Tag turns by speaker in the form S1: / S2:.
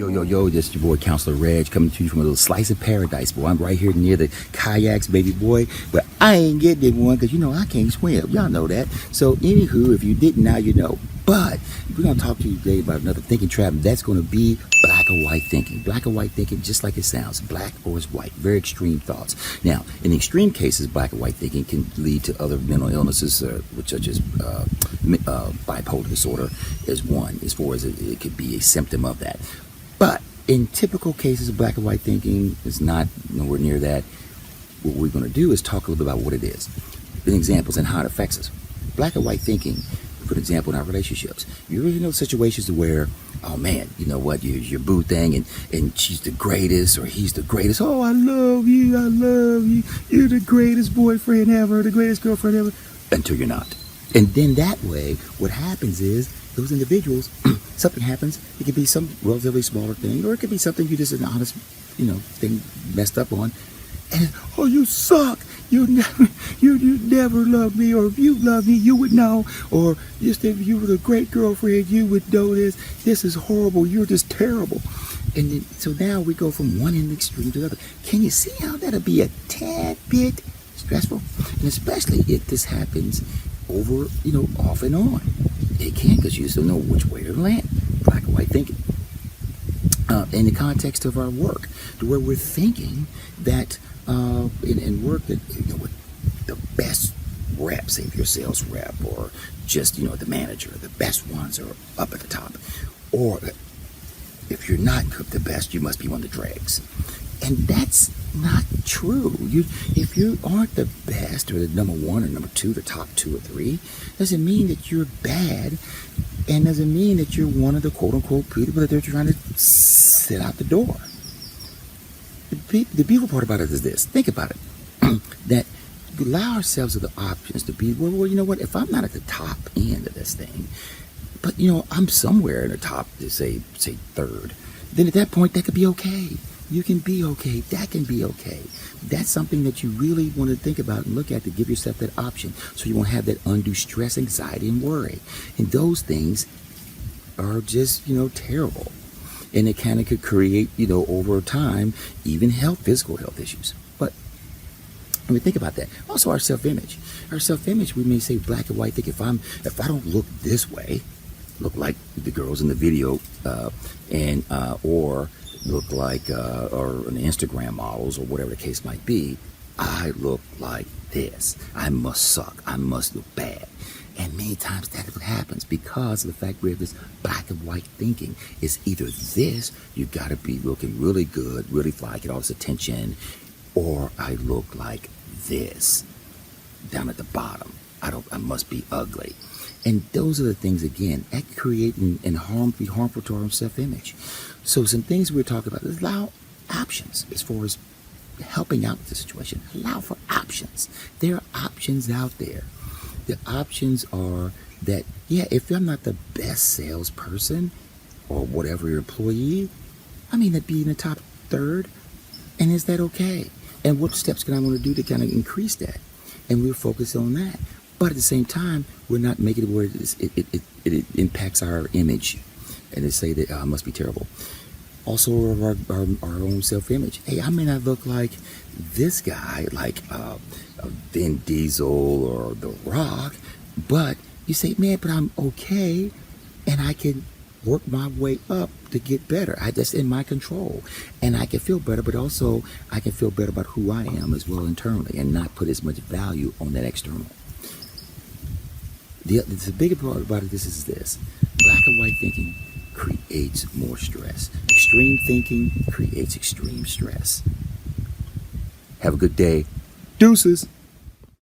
S1: Yo, this is your boy, Counselor Reg, coming to you from a little slice of paradise, boy. I'm right here near the kayaks, baby boy, but I ain't getting in one because, you know, I can't swim. Y'all know that. So, anywho, if you didn't, now you know. But we're going to talk to you today about another thinking trap, and that's going to be black or white thinking. Black or white thinking, just like it sounds. Black or is white. Very extreme thoughts. Now, in extreme cases, black or white thinking can lead to other mental illnesses, which such as bipolar disorder is one, as far as it could be a symptom of that. But in typical cases of black and white thinking, it's not nowhere near that. What we're going to do is talk a little bit about what it is, examples, and how it affects us. Black and white thinking, for example, in our relationships. You really know situations where, oh man, you know what, your boo thing, and she's the greatest, or he's the greatest. Oh, I love you. You're the greatest boyfriend ever, the greatest girlfriend ever, until you're not. And then that way, what happens is, those individuals, something happens. It could be some relatively smaller thing, or it could be something you just an honest, thing messed up on. And oh, you suck. You never loved me, or if you loved me, you would know. Or just if you were a great girlfriend, you would know this. This is horrible. You're just terrible. And then, so now we go from one end extreme to the other. Can you see how that'll be a tad bit stressful? And especially if this happens over, off and on. It can, because you just don't know which way to land. Black and white thinking. In the context of our work, to where we're thinking that in work that the best rep, say if you're a sales rep, or just the manager, the best ones are up at the top, or if you're not the best, you must be one of the dregs. And that's not true. If you aren't the best, or the number one or number two, the top two or three, doesn't mean that you're bad, and doesn't mean that you're one of the quote-unquote people that they're trying to sit out the door. The beautiful part about it is this. Think about it. That we allow ourselves the options to be, well, you know what? If I'm not at the top end of this thing, but, I'm somewhere in the top, say third, then at that point, that could be okay. You can be okay. That can be okay. That's something that you really want to think about and look at, to give yourself that option, so you won't have that undue stress, anxiety, and worry. And those things are just, terrible. And it kind of could create, over time, even physical health issues. But I mean, think about that. Also, our self-image. Our self-image, we may say black and white. Think if I don't look this way, look like the girls in the video, or look like or an Instagram models, or whatever the case might be, I look like this. I must suck. I must look bad. And many times that happens because of the fact we have this black and white thinking. It's either this, you got to be looking really good, really fly, get all this attention, or I look like this down at the bottom. I must be ugly. And those are the things, again, that create and be harmful to our own self-image. So some things we're talking about is allow options as far as helping out with the situation. Allow for options. There are options out there. The options are that, if I'm not the best salesperson or whatever your employee, that'd be in the top third. And is that okay? And what steps can I want to do to kind of increase that? And we're focused on that. But at the same time, we're not making it where it impacts our image. And they say that I must be terrible. Also, our own self-image. Hey, I may not look like this guy, like Vin Diesel or The Rock, but you say, man, but I'm okay, and I can work my way up to get better. That's in my control, and I can feel better, but also I can feel better about who I am as well internally, and not put as much value on that external. The bigger part about it, this is this: black and white thinking creates more stress. Extreme thinking creates extreme stress. Have a good day. Deuces.